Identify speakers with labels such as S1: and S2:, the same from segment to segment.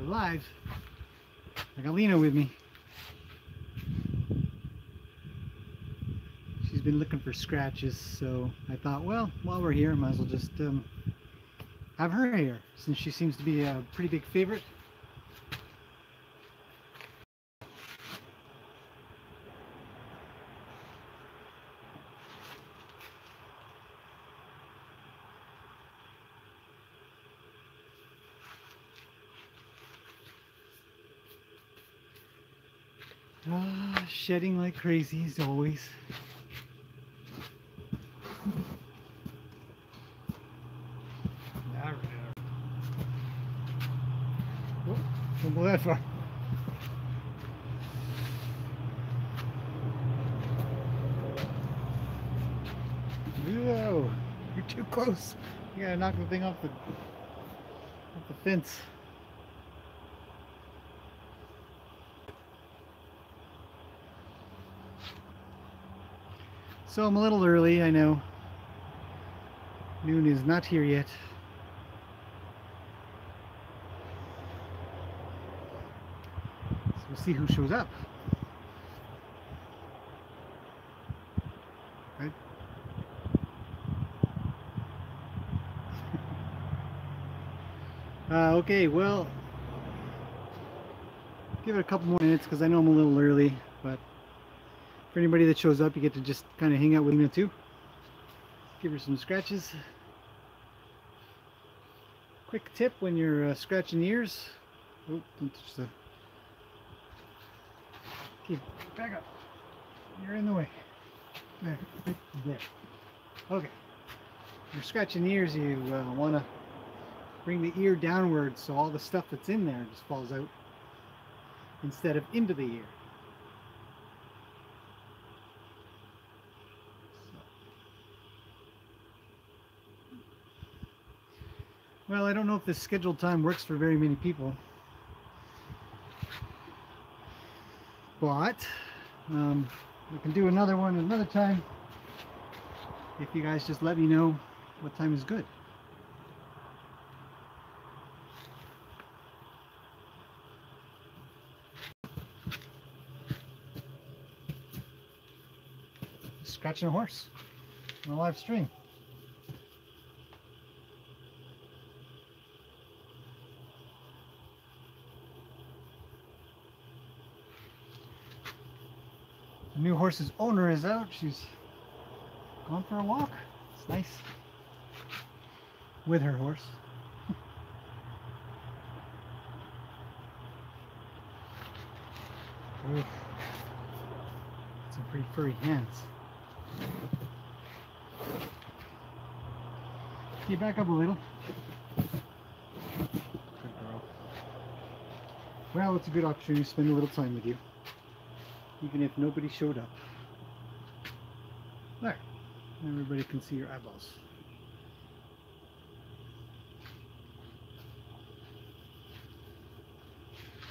S1: alive. I got Lena with me. She's been looking for scratches, so I thought, well, while we're here, I might as well just have her here, since she seems to be a pretty big favorite. Shedding like crazy as always. Oh, don't go that far. Whoa, you're too close. You gotta knock the thing off the fence. So I'm a little early, I know. Noon is not here yet. So we'll see who shows up. Right? Okay, well, give it a couple more minutes because I know I'm a little early, but for anybody that shows up, you get to just kind of hang out with Lena too. Give her some scratches. Quick tip when you're scratching ears. Oh, don't touch the... Okay, back up. You're in the way. There, right there. Okay. You're scratching ears, you want to bring the ear downwards so all the stuff that's in there just falls out instead of into the ear. Well, I don't know if this scheduled time works for very many people, but we can do another one another time if you guys just let me know what time is good. Scratching a horse on a live string. The new horse's owner is out. She's gone for a walk. It's nice. With her horse. Oof. Some pretty furry hands. Can you back up a little? Good girl. Well, it's a good opportunity to spend a little time with you, even if nobody showed up. There. Everybody can see your eyeballs.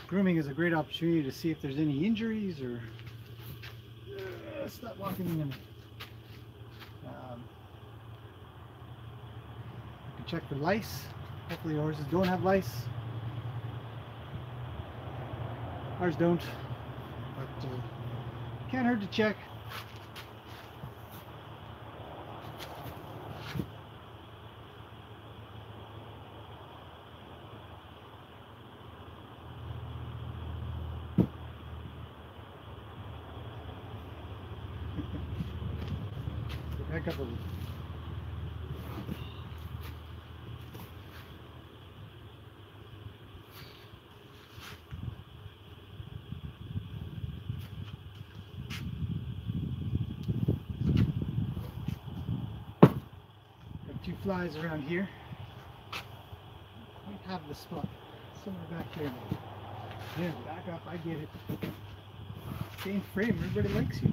S1: Grooming is a great opportunity to see if there's any injuries or... stop walking in. You can check for lice. Hopefully your horses don't have lice. Ours don't. But can't hurt to check. Back up a little. Got two flies around here. We have the spot somewhere back here. Yeah, back up. I get it. Stay in frame. Everybody likes you.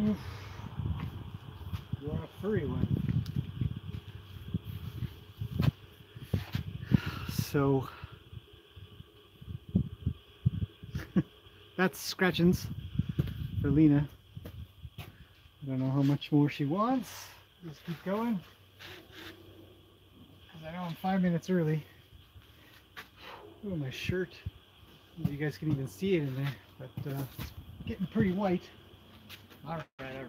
S1: Oof. You are a furry one. So that's scratchings for Lena. I don't know how much more she wants. Just keep going. Because I know I'm 5 minutes early. Oh, my shirt. You guys can even see it in there, but it's getting pretty white. All right, all right.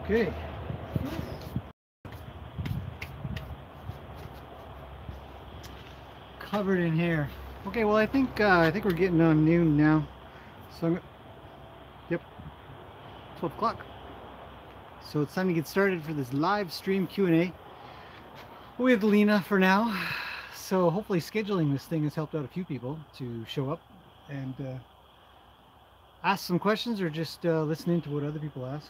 S1: Okay. Covered in hair. Okay, well I think we're getting on noon now. So yep, 12 o'clock. So it's time to get started for this live stream Q&A with Lena for now. So hopefully scheduling this thing has helped out a few people to show up and ask some questions or just listen into what other people ask.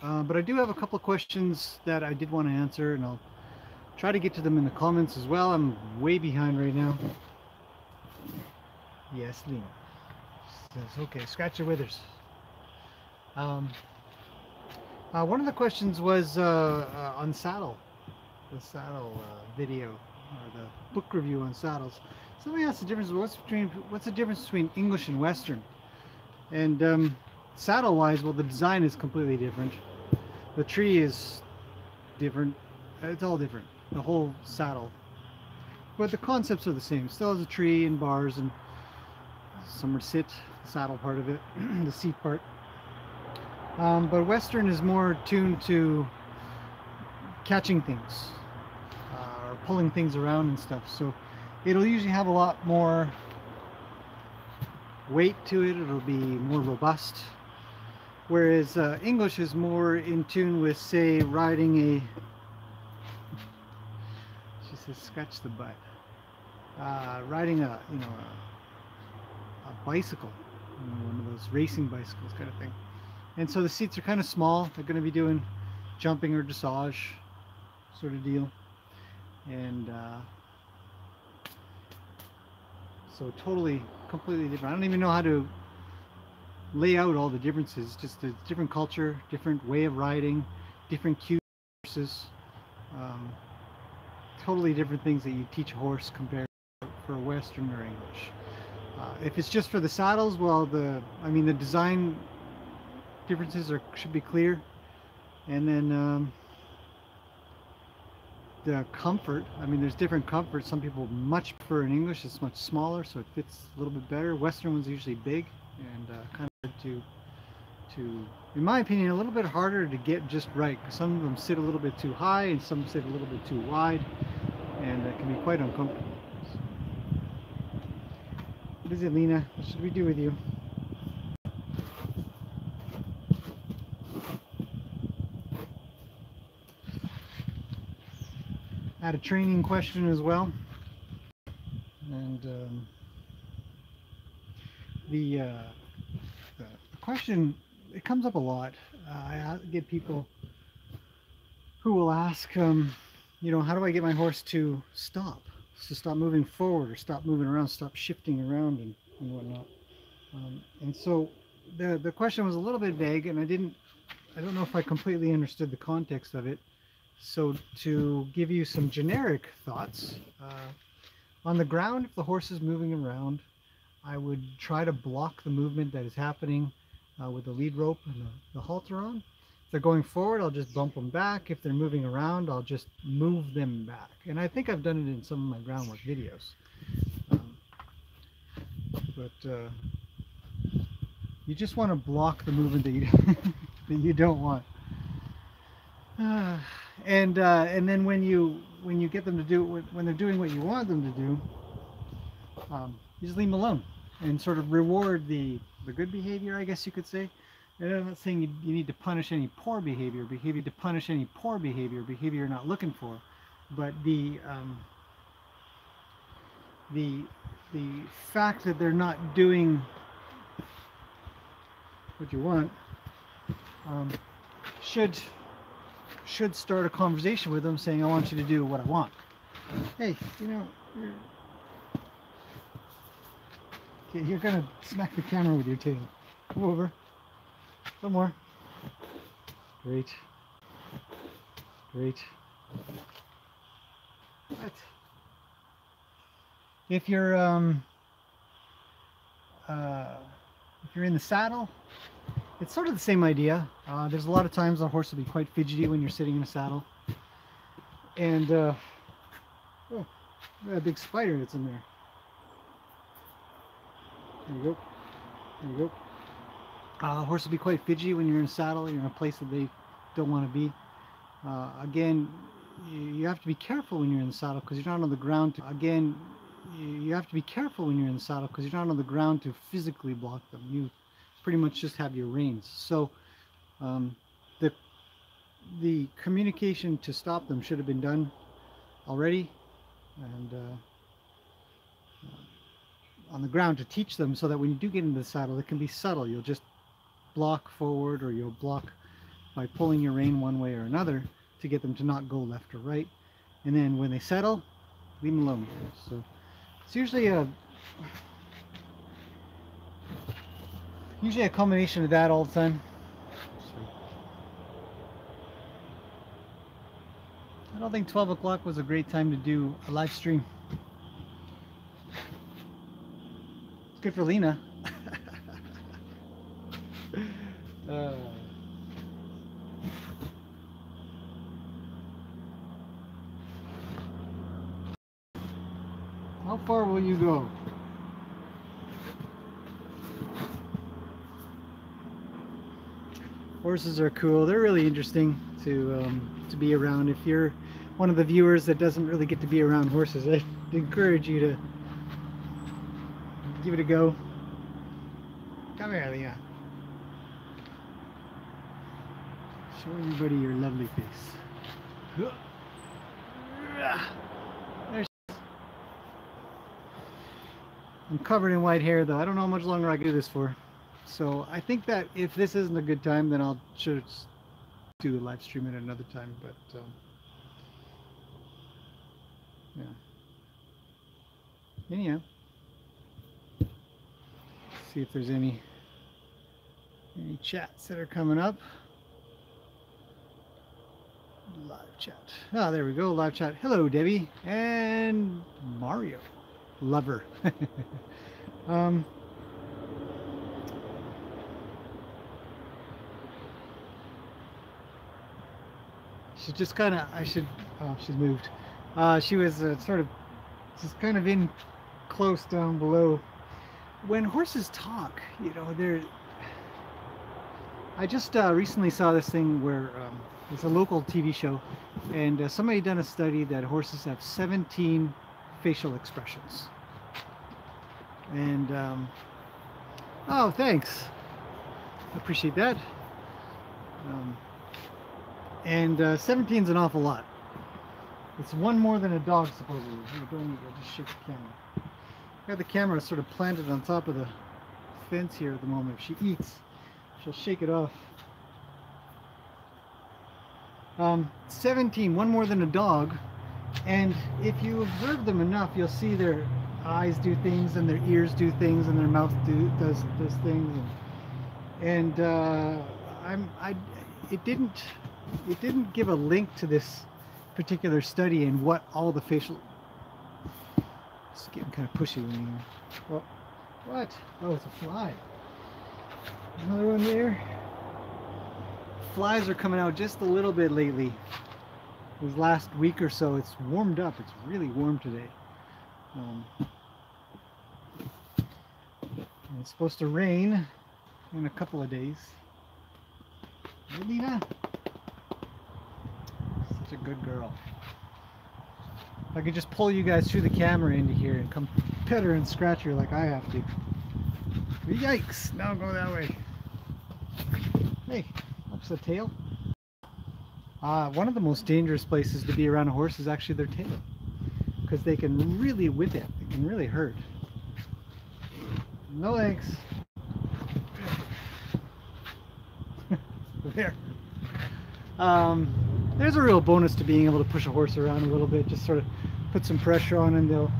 S1: But I do have a couple of questions that I did want to answer, and I'll try to get to them in the comments as well. I'm way behind right now. Yes, Lena says, okay, scratch your withers. One of the questions was on saddle, the saddle video, or the book review on saddles. Somebody asked the difference. What's the difference between English and Western? And saddle-wise, well, the design is completely different. The tree is different. It's all different. The whole saddle, but the concepts are the same. Still has a tree and bars and somewhere to sit. The saddle part of it, the seat part. But Western is more tuned to catching things or pulling things around and stuff. So it'll usually have a lot more weight to it. It'll be more robust. Whereas English is more in tune with, say, riding a, she says, scratch the butt. Riding a, a bicycle, one of those racing bicycles kind of thing. And so the seats are kind of small. They're going to be doing jumping or dressage sort of deal. And so totally, completely different. I don't even know how to lay out all the differences. Just a different culture, different way of riding, different cue horses. Totally different things that you teach a horse compared for Western or English. If it's just for the saddles, well, the design differences should be clear, and then the comfort. There's different comforts. Some people much prefer in English. It's much smaller, so it fits a little bit better. Western ones are usually big and kind of hard to, in my opinion, a little bit harder to get just right. Some of them sit a little bit too high, and some sit a little bit too wide, and it can be quite uncomfortable. What is it, Lena? What should we do with you? I had a training question as well, and the question, it comes up a lot. I get people who will ask, how do I get my horse to stop moving forward, or stop moving around, stop shifting around and whatnot. And so the question was a little bit vague, and I don't know if I completely understood the context of it. So to give you some generic thoughts, on the ground, if the horse is moving around, I would try to block the movement that is happening with the lead rope and the halter on. If they're going forward, I'll just bump them back. If they're moving around, I'll just move them back. And I think I've done it in some of my groundwork videos. But you just want to block the movement that you that you don't want. And then when you get them to do it, when they're doing what you want them to do, you just leave them alone and sort of reward the good behavior, I guess you could say. And I'm not saying you need to punish any poor behavior you're not looking for, but the fact that they're not doing what you want should start a conversation with them, saying, I want you to do what I want. Hey, Okay, you're gonna smack the camera with your tail. Come over. Some more. Great. Great. What? If you're in the saddle, it's sort of the same idea. There's a lot of times the horse will be quite fidgety when you're sitting in a saddle. And oh, got a big spider that's in there. There you go. There you go. Horse will be quite fidgety when you're in a saddle. You're in a place that they don't want to be. Again, you have to be careful when you're in the saddle because you're not on the ground. You have to be careful when you're in the saddle because you're not on the ground to physically block them. You pretty much just have your reins. So the communication to stop them should have been done already, and on the ground to teach them so that when you do get into the saddle, it can be subtle. You'll just block forward, or you'll block by pulling your rein one way or another to get them to not go left or right. And then when they settle, leave them alone. So it's usually a combination of that all the time. I don't think 12 o'clock was a great time to do a live stream. It's good for Lena. How far will you go? Horses are cool. They're really interesting to be around. If you're one of the viewers that doesn't really get to be around horses, I'd encourage you to give it a go. Come here, Lena. Show everybody your lovely face. There's. I'm covered in white hair though. I don't know how much longer I can do this for. So I think that if this isn't a good time, then I'll just do the live stream at another time. But yeah. Anyhow, see if there's any chats that are coming up. Live chat. Oh, there we go. Live chat. Hello, Debbie and Mario lover. She's just kind of, oh, she's moved. She was sort of just kind of in close down below. When horses talk, you know, I just recently saw this thing where it's a local TV show, and somebody done a study that horses have 17 facial expressions. And oh, thanks. Appreciate that. And 17 is an awful lot. It's one more than a dog, supposedly. I'll just shake the camera. I got the camera sort of planted on top of the fence here at the moment. If she eats, she'll shake it off. 17, one more than a dog. And if you observe them enough, you'll see their eyes do things, and their ears do things, and their mouth does things. And it didn't give a link to this particular study and what all the facial. It's getting kind of pushy when you. Well, what? Oh, it's a fly. Another one there. Flies are coming out just a little bit lately. This last week or so, it's warmed up. It's really warm today. And it's supposed to rain in a couple of days. Hey, Lena. Such a good girl. If I could just pull you guys through the camera into here and come pet her and scratch her like I have to. Yikes! Now go that way. Hey, that's the tail. One of the most dangerous places to be around a horse is actually their tail, because they can really whip it. It can really hurt. No thanks. There. There's a real bonus to being able to push a horse around a little bit. Just sort of put some pressure on, and they'll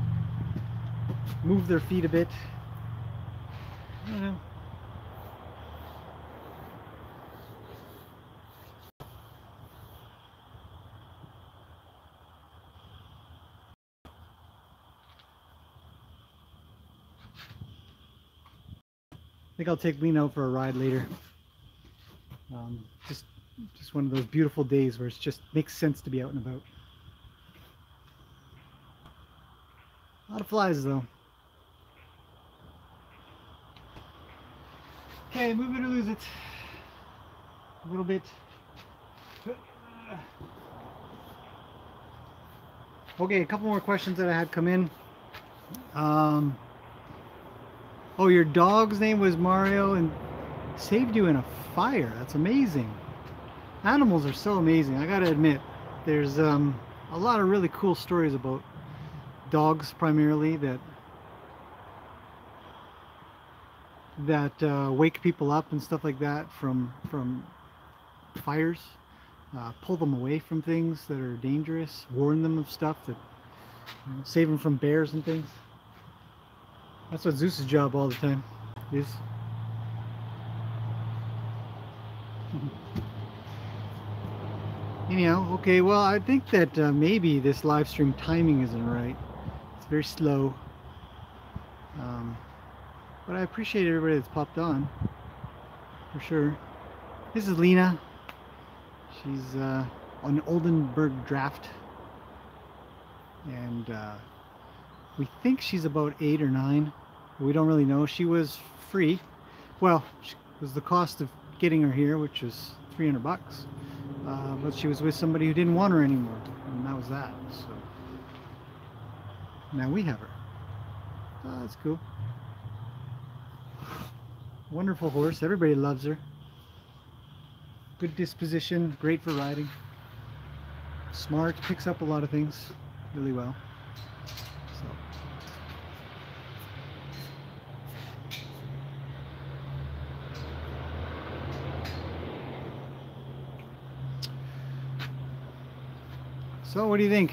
S1: move their feet a bit. I don't know. I think I'll take Lena out for a ride later. Um, just, just one of those beautiful days where it just makes sense to be out and about. A lot of flies though. Okay, move it or lose it. A little bit. Okay, a couple more questions that I had come in. Oh, your dog's name was Mario and saved you in a fire. That's amazing. Animals are so amazing. I gotta admit, there's a lot of really cool stories about dogs primarily that wake people up and stuff like that from fires, pull them away from things that are dangerous, warn them of stuff that save them from bears and things. That's what Zeus's job all the time is. Anyhow, okay, well, I think that maybe this live stream timing isn't right. It's very slow. But I appreciate everybody that's popped on, for sure. This is Lena. She's on Oldenburg draft. And we think she's about 8 or 9. We don't really know. She was free. Well, it was the cost of getting her here, which was 300 bucks. But she was with somebody who didn't want her anymore, and that was that. So now we have her. Oh, that's cool. Wonderful horse. Everybody loves her. Good disposition, great for riding. Smart, picks up a lot of things really well. So what do you think?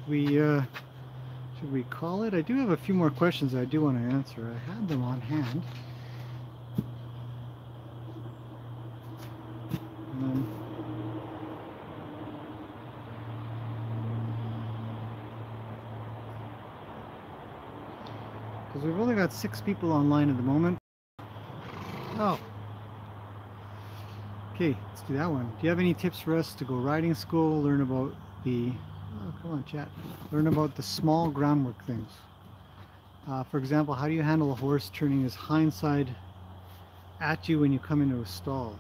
S1: Should we call it? I do have a few more questions I do want to answer. I had them on hand. Because we've only got 6 people online at the moment. Oh. Okay, let's do that one. Do you have any tips for us to go riding school, learn about the... Oh, come on, chat. Learn about the small groundwork things. For example, how do you handle a horse turning his hind side at you when you come into a stall?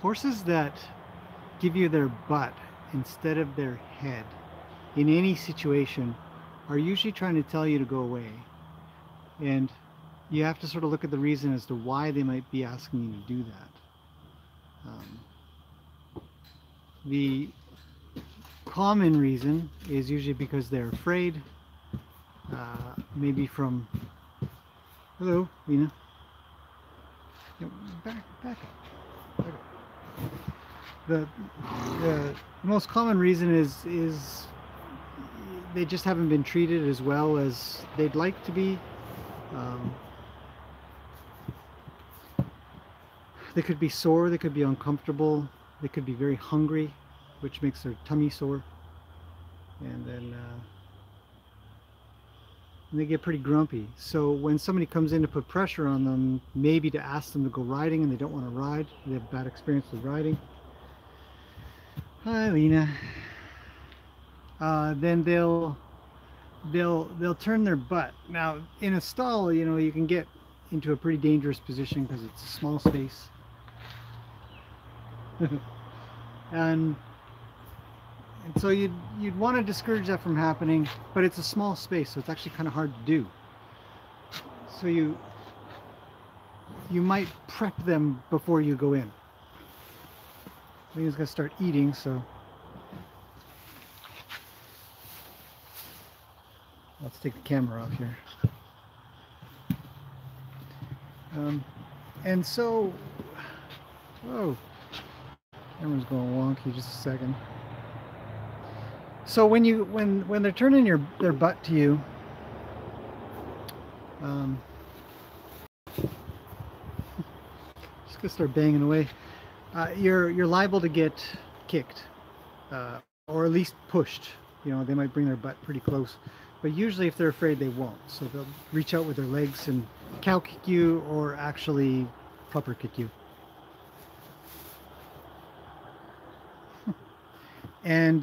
S1: Horses that give you their butt instead of their head in any situation are usually trying to tell you to go away. And you have to sort of look at the reason as to why they might be asking you to do that. The common reason is usually because they're afraid, maybe from... Hello, Lena. Back up. Back up. The most common reason is they just haven't been treated as well as they'd like to be. They could be sore, they could be uncomfortable, they could be very hungry, which makes their tummy sore, and then they get pretty grumpy. So when somebody comes in to put pressure on them, maybe to ask them to go riding and they don't want to ride, they have a bad experience with riding. Hi, Lena. Then they'll turn their butt. Now in a stall, you know, you can get into a pretty dangerous position because it's a small space. and so you'd want to discourage that from happening, but it's a small space, so it's actually kind of hard to do. So you might prep them before you go in. I think he's gonna start eating, so let's take the camera off here. And so, whoa, camera's going wonky, just a second. So when they're turning their butt to you, just gonna start banging away. You're liable to get kicked, or at least pushed. You know, they might bring their butt pretty close, but usually if they're afraid, they won't. So they'll reach out with their legs and cow kick you, or actually proper kick you. And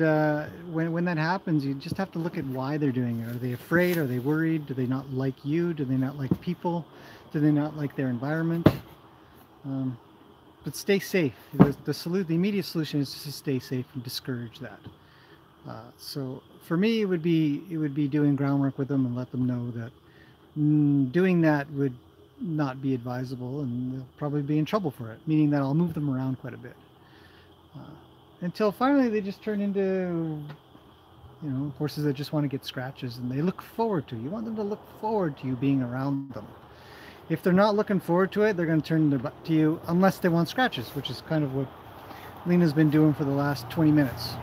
S1: when that happens, you just have to look at why they're doing it. Are they afraid? Are they worried? Do they not like you? Do they not like people? Do they not like their environment? But stay safe. The immediate solution is just to stay safe and discourage that. So for me, it would be doing groundwork with them and let them know that doing that would not be advisable, and they'll probably be in trouble for it. Meaning that I'll move them around quite a bit. Uh, until finally they just turn into, you know, horses that just want to get scratches, and they look forward to it. You want them to look forward to you being around them. If they're not looking forward to it, they're going to turn their butt to you unless they want scratches, which is kind of what Lena's been doing for the last 20 minutes.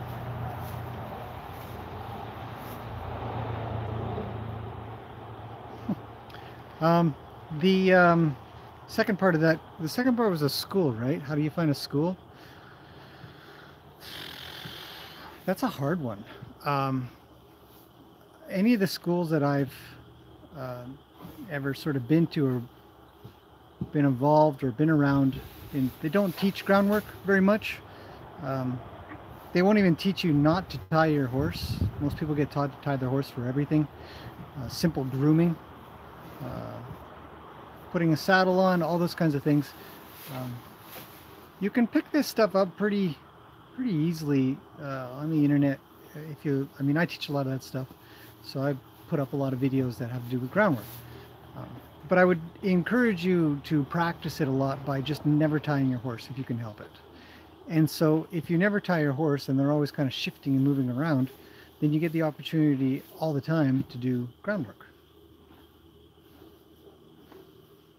S1: The second part of that, the second part was a school, right? How do you find a school? That's a hard one. Any of the schools that I've ever sort of been to or been involved or been around, and they don't teach groundwork very much. They won't even teach you not to tie your horse. Most people get taught to tie their horse for everything. Simple grooming, putting a saddle on, all those kinds of things. You can pick this stuff up pretty easily on the internet. I mean, I teach a lot of that stuff, so I put up a lot of videos that have to do with groundwork. But I would encourage you to practice it a lot by just never tying your horse if you can help it. And so if you never tie your horse and they're always kind of shifting and moving around, then you get the opportunity all the time to do groundwork.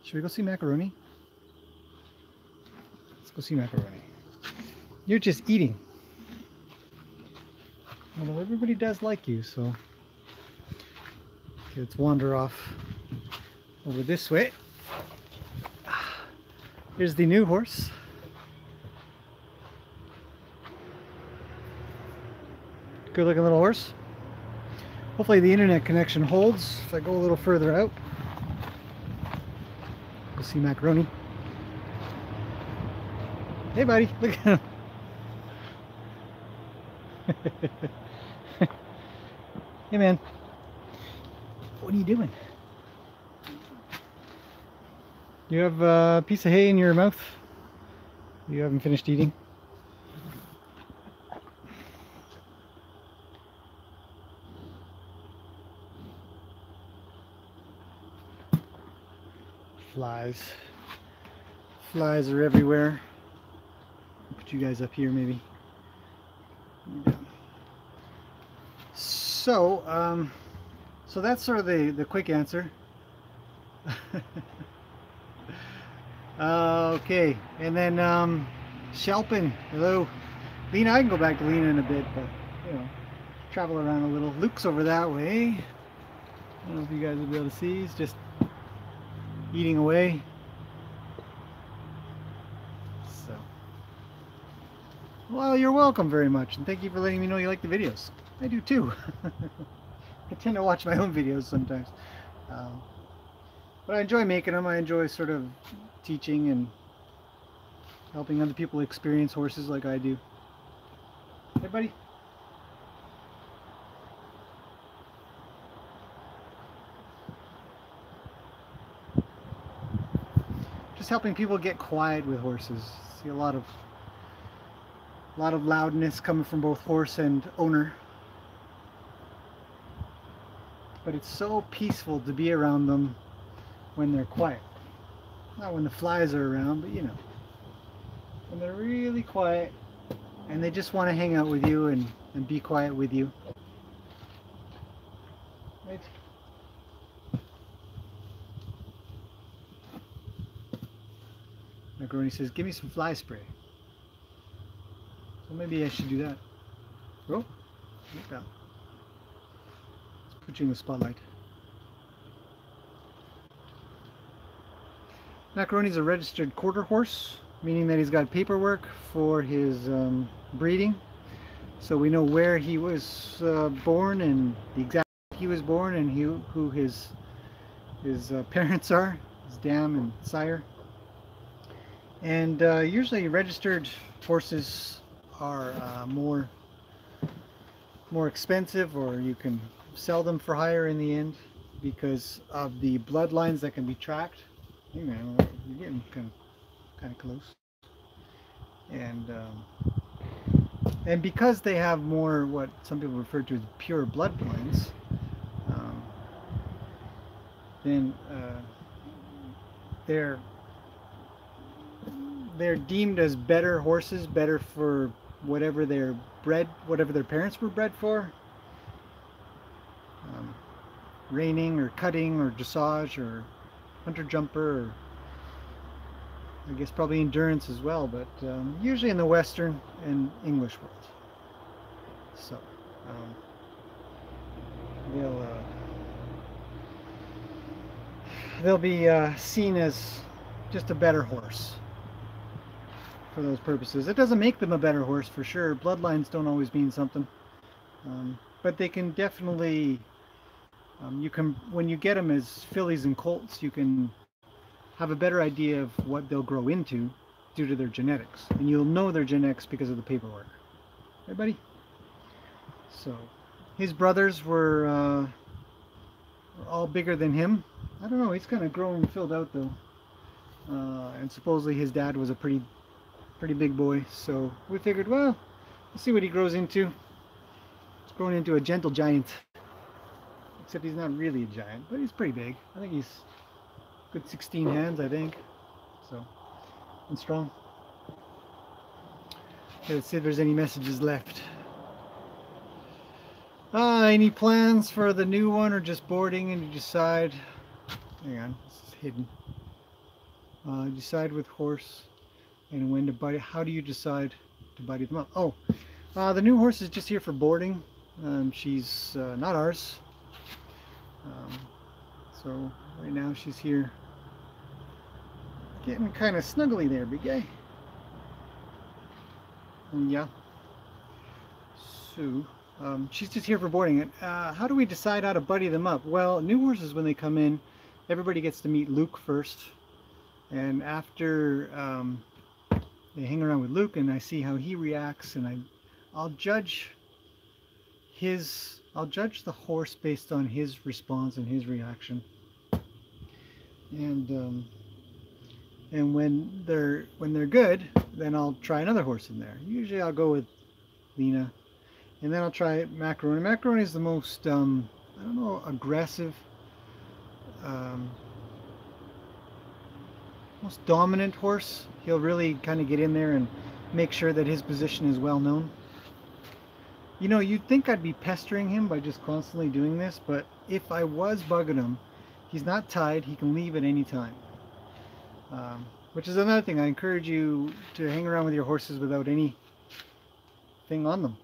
S1: Should we go see Macaroni? Let's go see Macaroni. You're just eating. Although everybody does like you, so okay, let's wander off over this way. Here's the new horse. Good looking little horse. Hopefully the internet connection holds if I go a little further out. Go see Macaroni. Hey buddy, look at him. Hey man, what are you doing? You have a piece of hay in your mouth? You haven't finished eating? Flies. Flies are everywhere. I'll put you guys up here maybe. So, so that's sort of the quick answer. Okay, and then Shelpin, hello. Lena, I can go back to Lena in a bit, but you know, travel around a little. Luke's over that way. I don't know if you guys will be able to see. He's just eating away. So, well, you're welcome very much, and thank you for letting me know you like the videos. I do too. I tend to watch my own videos sometimes, but I enjoy making them. I enjoy sort of teaching and helping other people experience horses like I do. Hey buddy. Just helping people get quiet with horses. See a lot of loudness coming from both horse and owner. But it's so peaceful to be around them when they're quiet. Not when the flies are around, but you know, when they're really quiet and they just want to hang out with you and be quiet with you. Right? Macaroni says, give me some fly spray. So maybe I should do that. Oh, Let's put you in the spotlight. Macaroni's a registered quarter horse, meaning that he's got paperwork for his breeding. So we know where he was born and the exact he was born and who his parents are, his dam and sire. And usually registered horses are more expensive, or you can sell them for higher in the end because of the bloodlines that can be tracked. Hey man, you're getting kind of close. And because they have more what some people refer to as pure bloodlines, then they're deemed as better horses, better for whatever they're bred, whatever their parents were bred for. Reining or cutting or dressage or hunter jumper, or I guess probably endurance as well, but usually in the Western and English world. So they'll be seen as just a better horse for those purposes. It doesn't make them a better horse for sure. Bloodlines don't always mean something, but they can definitely. You can, when you get them as fillies and colts, you can have a better idea of what they'll grow into due to their genetics, and you'll know their genetics because of the paperwork. Right, buddy? So his brothers were all bigger than him. I don't know, he's kind of grown and filled out though, and supposedly his dad was a pretty big boy, so we figured, well, let's see what he grows into. He's grown into a gentle giant, except he's not really a giant, but he's pretty big. I think he's good 16 hands, I think, so, and strong. Okay, let's see if there's any messages left. Any plans for the new one, or just boarding and you decide? Hang on, this is hidden. Decide with horse and when to buddy. How do you decide to buddy them up? Oh, the new horse is just here for boarding. She's not ours. So right now she's here getting kind of snuggly there, big guy. And yeah. So she's just here for boarding it. How do we decide how to buddy them up? Well, new horses, when they come in, everybody gets to meet Luke first, and after they hang around with Luke and I see how he reacts, and I'll judge the horse based on his response and his reaction. And when they're good, then I'll try another horse in there. Usually I'll go with Lena, and then I'll try Macaroni. Macaroni is the most I don't know, aggressive, most dominant horse. He'll really kind of get in there and make sure that his position is well known. You know, you'd think I'd be pestering him by just constantly doing this, but if I was bugging him, he's not tied. He can leave at any time. Which is another thing. I encourage you to hang around with your horses without anything on them.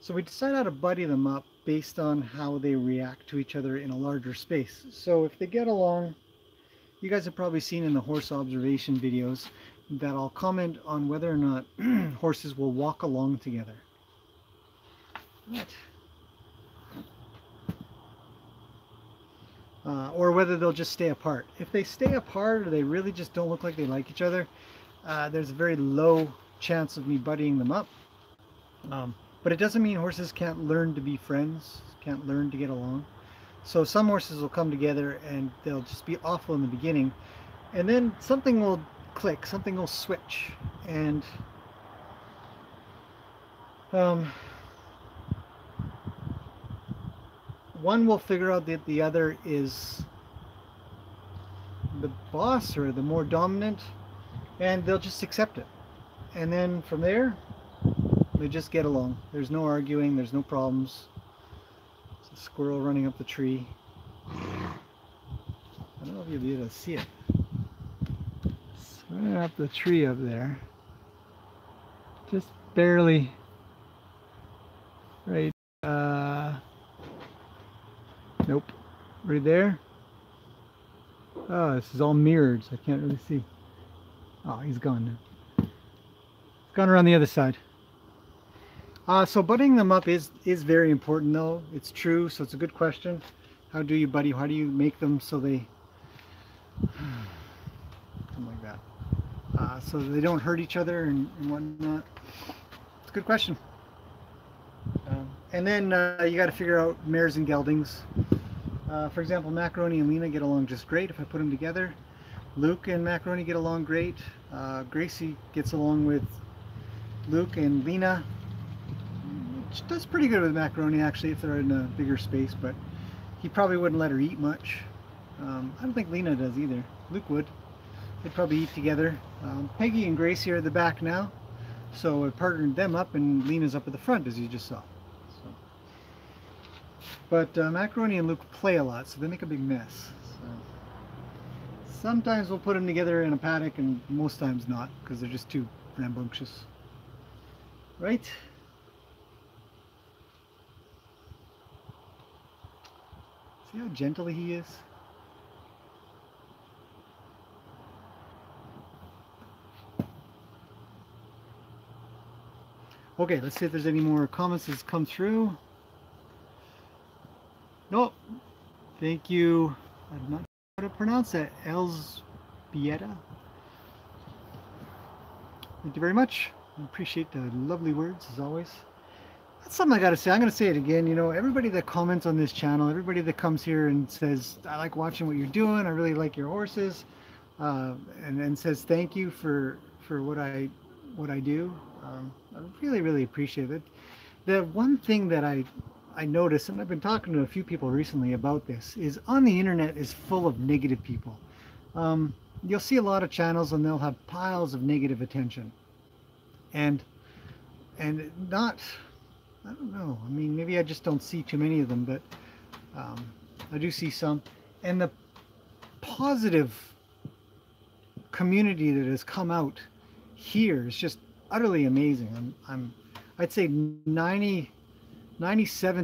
S1: So we decide how to buddy them up based on how they react to each other in a larger space. So if they get along, you guys have probably seen in the horse observation videos that I'll comment on whether or not horses will walk along together. What? Or whether they'll just stay apart. If they stay apart, or they really just don't look like they like each other, there's a very low chance of me buddying them up. But it doesn't mean horses can't learn to be friends, can't learn to get along. So some horses will come together and they'll just be awful in the beginning, and then something will click, something will switch, and one will figure out that the other is the boss or the more dominant, and they'll just accept it. And then from there, they just get along. There's no arguing, there's no problems. It's a squirrel running up the tree. I don't know if you'll be able to see it. It's running up the tree up there. Just barely Right, nope, right there. Oh, this is all mirrored, so I can't really see. Oh, he's gone now. He's gone around the other side. So butting them up is very important, though. It's true, so it's a good question. How do you buddy? How do you make them so they something like that, so they don't hurt each other and whatnot? It's a good question. And then you got to figure out mares and geldings. For example, Macaroni and Lena get along just great if I put them together. Luke and Macaroni get along great. Gracie gets along with Luke, and Lena does pretty good with Macaroni actually if they're in a bigger space, but he probably wouldn't let her eat much. I don't think Lena does either. Luke would. They'd probably eat together. Peggy and Gracie are at the back now, so I partnered them up, and Lena's up at the front as you just saw. So. But Macaroni and Luke play a lot, so they make a big mess. So. Sometimes we'll put them together in a paddock, and most times not, because they're just too rambunctious. Right? See how gentle he is? Okay, let's see if there's any more comments that's come through. Nope. Thank you. I don't know how to pronounce that. Elzbieta. Thank you very much. I appreciate the lovely words as always. That's something I gotta say. I'm gonna say it again. You know, everybody that comments on this channel, everybody that comes here and says, I like watching what you're doing, I really like your horses, and says thank you for what I do. I really appreciate it. The one thing that I noticed, and I've been talking to a few people recently about this, is on the internet is full of negative people. You'll see a lot of channels and they'll have piles of negative attention, and not, I don't know, I mean, maybe I just don't see too many of them, but I do see some. And the positive community that has come out here is just utterly amazing. I'd say 97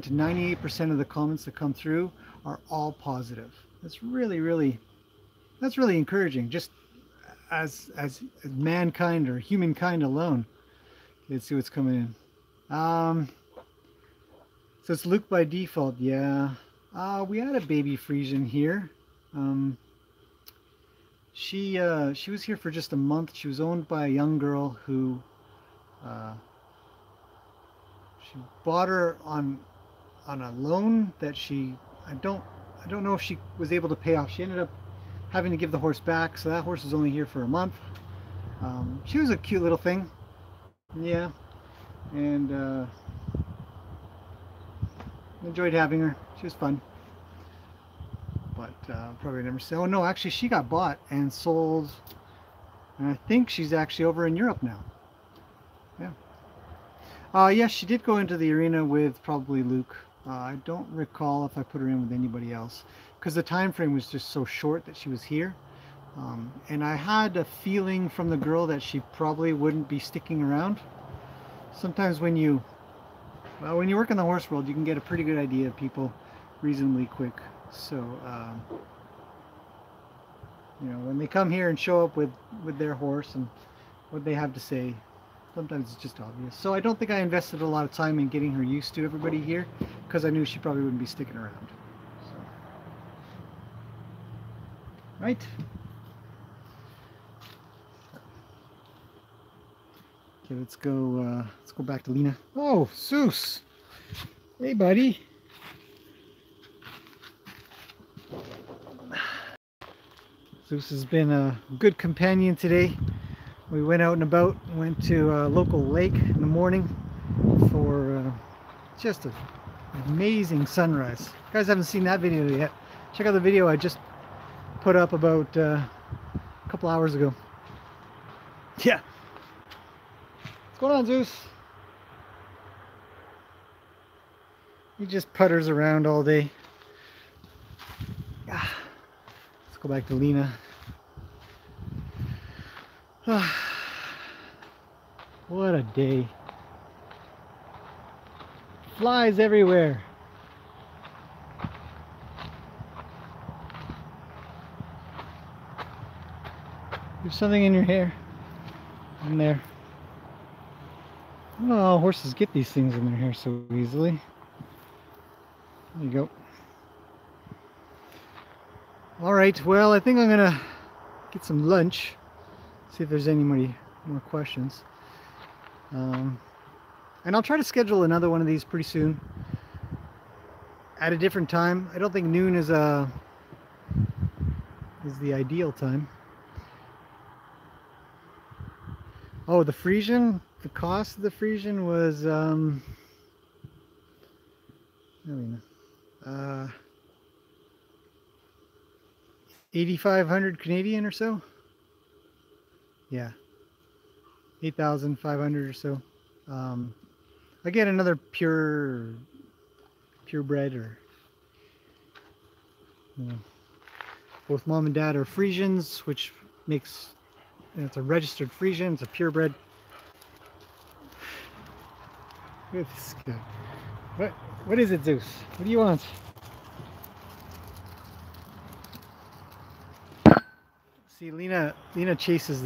S1: to 98% of the comments that come through are all positive. That's really encouraging, just as mankind or humankind alone. Let's see what's coming in. So it's Luke by default, yeah. We had a baby Frisian here. She was here for just a month. She was owned by a young girl who she bought her on a loan that I don't know if she was able to pay off. She ended up having to give the horse back, so that horse was only here for a month. She was a cute little thing, yeah, and enjoyed having her. She was fun, but probably never sell. Oh no, actually she got bought and sold, and I think she's actually over in Europe now. Yeah. Yes, she did go into the arena with probably Luke. I don't recall if I put her in with anybody else, because the time frame was just so short that she was here. And I had a feeling from the girl that she probably wouldn't be sticking around. Sometimes when you work in the horse world, you can get a pretty good idea of people reasonably quick. So, you know, when they come here and show up with their horse and what they have to say, sometimes it's just obvious. So I don't think I invested a lot of time in getting her used to everybody here, because I knew she probably wouldn't be sticking around. So. Right? Okay, let's go back to Lena. Oh, Zeus! Hey, buddy. Zeus has been a good companion today. We went out and about, went to a local lake in the morning for just an amazing sunrise. If you guys haven't seen that video yet, check out the video I just put up about a couple hours ago. Yeah. What's going on, Zeus? He just putters around all day. Let's go back to Lena. What a day. flies everywhere. There's something in your hair. In there. Oh, horses get these things in their hair so easily. There you go. All right, well, I think I'm gonna get some lunch. See if there's any more questions. And I'll try to schedule another one of these pretty soon at a different time. I don't think noon is the ideal time. Oh, the Frisian, the cost of the Frisian was 8,500 Canadian or so. Yeah, 8,500 or so. I get another purebred, or both mom and dad are Frisians, which makes it's a registered Frisian. It's a purebred. Look at this guy. What is it, Zeus? What do you want? See, Lena chases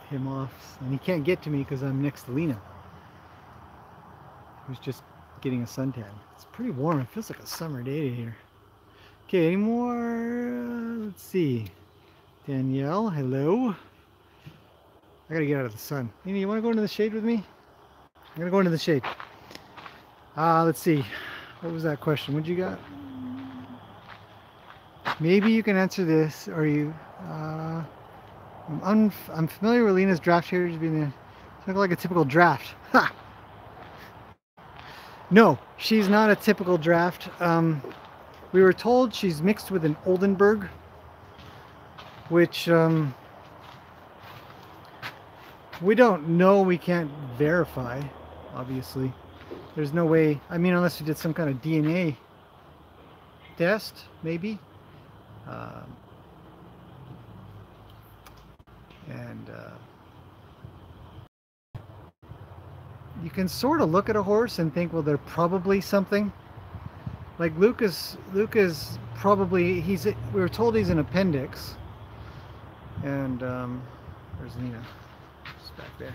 S1: him off, and he can't get to me because I'm next to Lena, who's just getting a suntan. It's pretty warm. It feels like a summer day here. Okay, any more? Let's see. Danielle, hello. I gotta get out of the sun. Lena, you want to go into the shade with me? I'm gonna go into the shade. Let's see. What was that question? What you got? Maybe you can answer this. Are you? I'm familiar with Lena's draft heritage being like a typical draft. Ha! No, she's not a typical draft. We were told she's mixed with an Oldenburg, which we don't know. We can't verify, obviously. There's no way. I mean, unless we did some kind of DNA test, maybe. You can sort of look at a horse and think, well, they're probably something. Like Luke is probably, we were told he's an appendix. And there's Lena, just back there.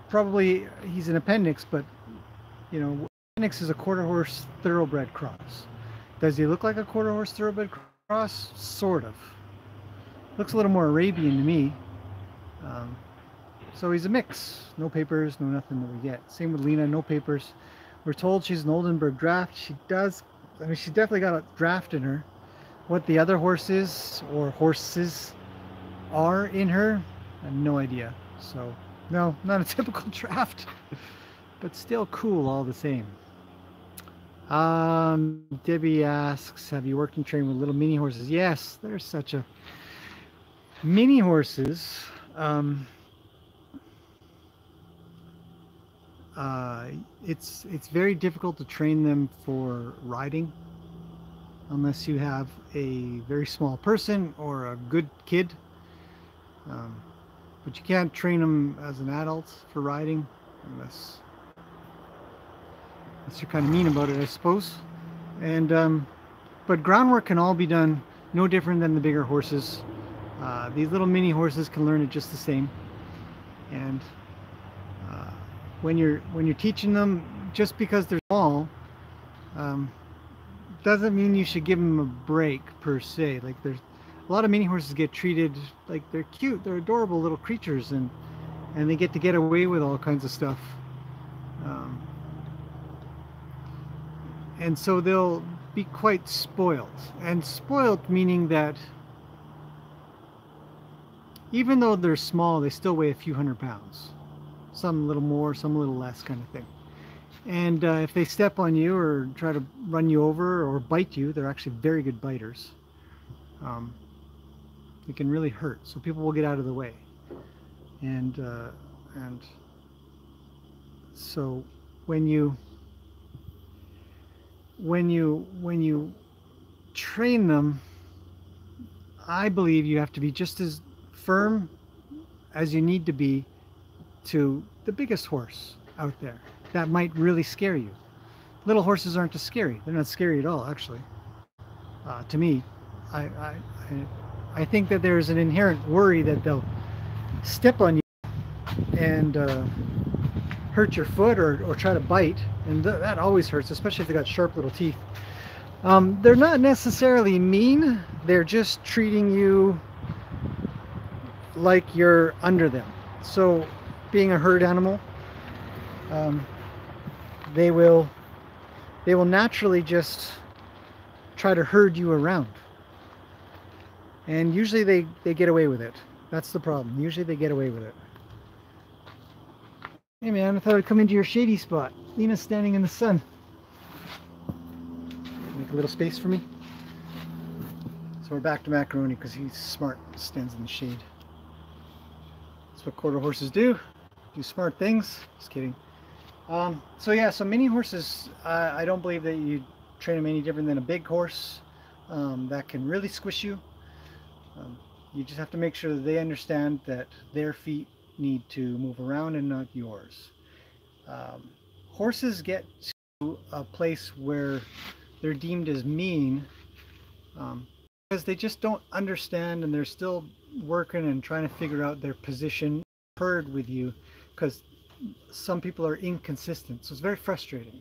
S1: Probably he's an appendix, but you know, appendix is a quarter horse thoroughbred cross. Does he look like a quarter horse thoroughbred cross? Sort of. Looks a little more Arabian to me. So he's a mix. No papers, no nothing that we get. Same with Lena, no papers. We're told she's an Oldenburg draft. She does, I mean, she's definitely got a draft in her. What the other horses or horses are in her, I have no idea. So, no, not a typical draft, but still cool all the same. Debbie asks, have you worked and trained with little mini horses? Yes, there's such a mini horses. It's very difficult to train them for riding unless you have a very small person or a good kid. But you can't train them as an adult for riding unless you're kind of mean about it, I suppose. And but groundwork can all be done no different than the bigger horses. These little mini horses can learn it just the same. And when you're teaching them, just because they're small, doesn't mean you should give them a break per se. Like there's a lot of mini horses get treated like they're cute, they're adorable little creatures, and they get away with all kinds of stuff. And so they'll be quite spoiled. And spoiled meaning that even though they're small, they still weigh a few hundred pounds. Some a little more, some a little less, kind of thing. And if they step on you or try to run you over or bite you, they're actually very good biters. It can really hurt, so people will get out of the way. And so when you train them, I believe you have to be just as firm as you need to be to the biggest horse out there. that might really scare you. Little horses aren't as scary. They're not scary at all, actually. To me, I, I, I think that there's an inherent worry that they'll step on you and hurt your foot or try to bite, and that always hurts, especially if they got sharp little teeth. They're not necessarily mean. They're just treating you like you're under them. So, being a herd animal, they will naturally just try to herd you around. And usually they get away with it. That's the problem. Usually they get away with it. Hey man, I thought I'd come into your shady spot. Lena's standing in the sun. Make a little space for me. So we're back to Macaroni because he's smart, stands in the shade. That's what quarter horses do smart things. Just kidding. So yeah, so mini horses, I don't believe that you train them any different than a big horse that can really squish you. You just have to make sure that they understand that their feet need to move around and not yours. Horses get to a place where they're deemed as mean because they just don't understand, and they're still working and trying to figure out their position herd with you, because some people are inconsistent, so it's very frustrating.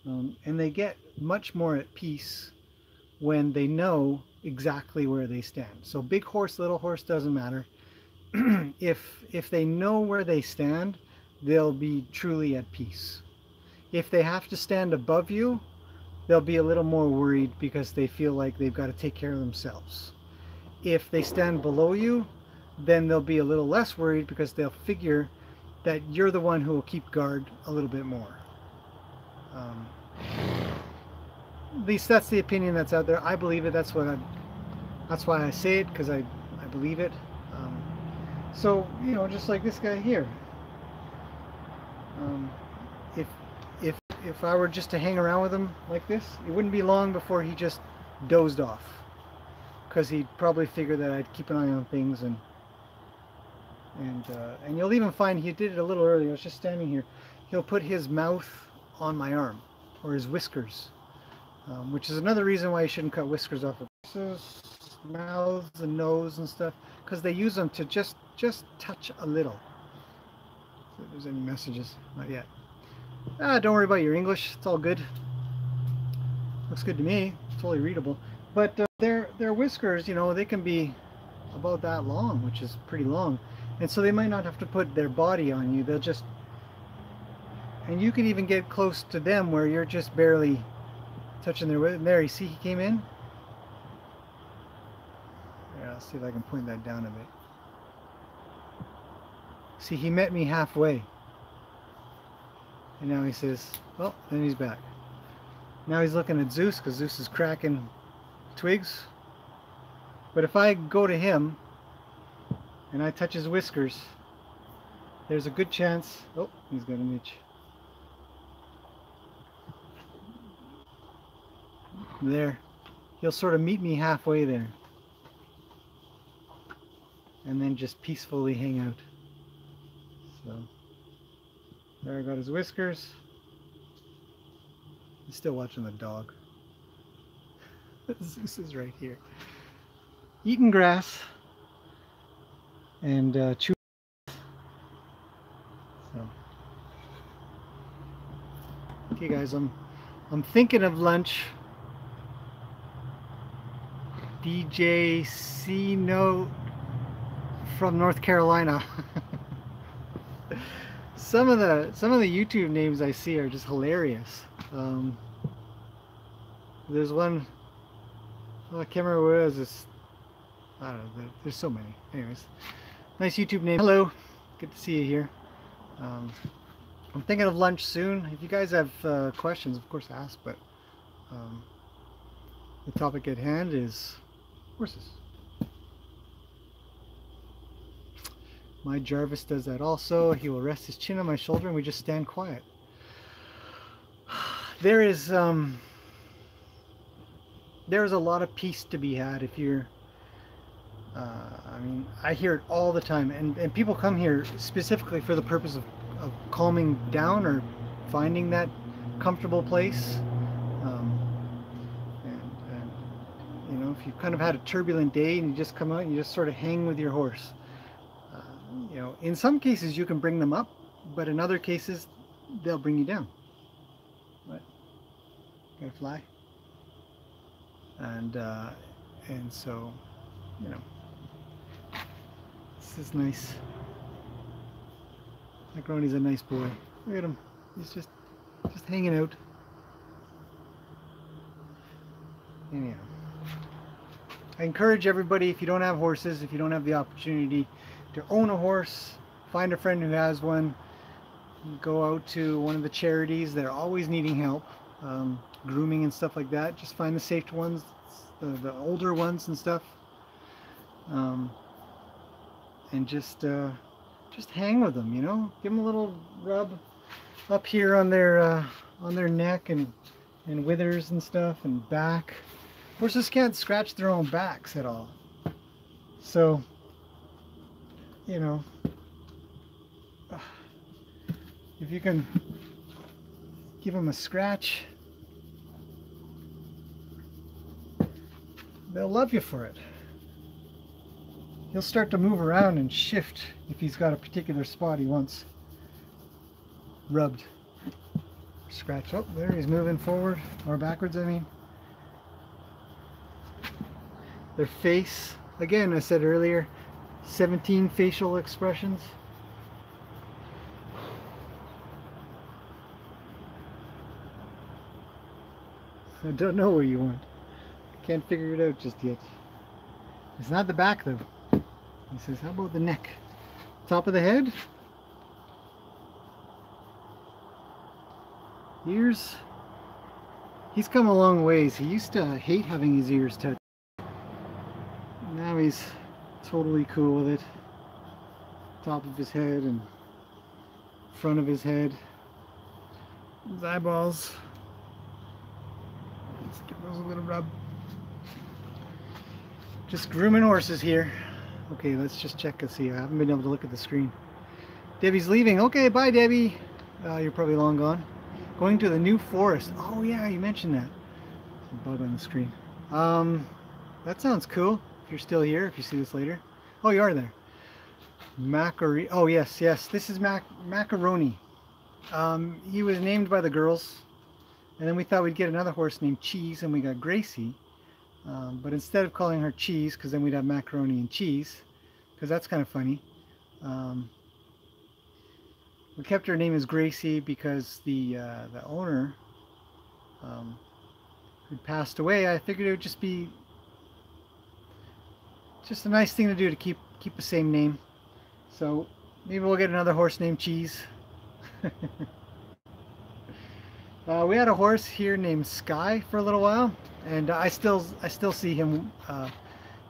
S1: And they get much more at peace when they know exactly where they stand. So big horse, little horse, doesn't matter. If they know where they stand, they'll be truly at peace. If they have to stand above you, they'll be a little more worried because they feel like they've got to take care of themselves. If they stand below you, then they'll be a little less worried because they'll figure that you're the one who will keep guard a little bit more. At least that's the opinion that's out there. I believe it. That's why I say it, because I believe it. So, you know, just like this guy here. If I were just to hang around with him like this, it wouldn't be long before he just dozed off, because he'd probably figure that I'd keep an eye on things, and you'll even find he did it a little earlier. I was just standing here. He'll put his mouth on my arm, or his whiskers, which is another reason why you shouldn't cut whiskers off of horses' mouths and nose and stuff, because they use them to just touch a little. See if there's any messages. Not yet. Don't worry about your English. It's all good. Looks good to me. It's totally readable. But their whiskers, you know, they can be about that long, which is pretty long. And so they might not have to put their body on you. They'll just... And you can even get close to them where you're just barely touching their... There, you see he came in? Yeah, I'll see if I can point that down a bit. See, he met me halfway. And now he says, well, then he's back. Now he's looking at Zeus, because Zeus is cracking twigs. But if I go to him and I touch his whiskers, there's a good chance... Oh, he's got an itch. There. He'll sort of meet me halfway there. And then just peacefully hang out. So... There, I got his whiskers. He's still watching the dog. Zeus is right here. Eating grass. And chewing. So. Okay guys, I'm thinking of lunch. DJ C Note from North Carolina. Some of the YouTube names I see are just hilarious. There's one, I can't remember what it was. It's, I don't know. There's so many. Anyways, nice YouTube name. Hello, good to see you here. I'm thinking of lunch soon. If you guys have questions, of course ask. But the topic at hand is horses. My Jarvis does that also. He will rest his chin on my shoulder and we just stand quiet. There is a lot of peace to be had if you're I mean, I hear it all the time, and people come here specifically for the purpose calming down or finding that comfortable place. And you know, if you've kind of had a turbulent day and you just come out and you just sort of hang with your horse. You know, in some cases you can bring them up, but in other cases they'll bring you down. What? Gonna fly? And so, you know, this is nice. Macaroni's a nice boy. Look at him. He's just hanging out. Anyhow, I encourage everybody, if you don't have horses, if you don't have the opportunity to own a horse, find a friend who has one. Go out to one of the charities. They're always needing help, grooming and stuff like that. Just find the safe ones, the older ones and stuff, and just hang with them. You know, give them a little rub up here on their neck and withers and stuff and back. Horses can't scratch their own backs at all, so you know, if you can give them a scratch, they'll love you for it. He'll start to move around and shift if he's got a particular spot he wants rubbed. Scratch. Oh, there he's moving forward or backwards, I mean. Their face, again, I said earlier, 17 facial expressions. I don't know where you went. Can't figure it out just yet. It's not the back though. He says, how about the neck? Top of the head? Ears? He's come a long ways. He used to hate having his ears touched. Now he's totally cool with it. Top of his head and front of his head. His eyeballs. Let's give those a little rub. Just grooming horses here. Okay, let's just check and see. I haven't been able to look at the screen. Debbie's leaving. Okay, bye Debbie. You're probably long gone. Going to the New Forest. Oh yeah, you mentioned that. There's a bug on the screen. That sounds cool. If you're still here, if you see this later. Oh, you are there. Macaroni. Oh yes, yes. This is Macaroni. He was named by the girls, and then we thought we'd get another horse named Cheese, and we got Gracie. But instead of calling her Cheese, because then we'd have macaroni and cheese, because that's kind of funny. We kept her name as Gracie because the owner who passed away. I figured it would just be a nice thing to do to keep the same name. So maybe we'll get another horse named Cheese. We had a horse here named Sky for a little while, and I still see him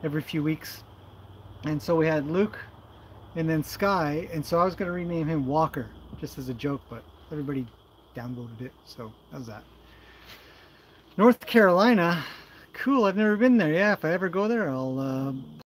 S1: every few weeks. And so we had Luke and then Sky, and so I was going to rename him Walker just as a joke, but everybody downvoted it, so that was that. North Carolina, cool. I've never been there. Yeah, if I ever go there, I'll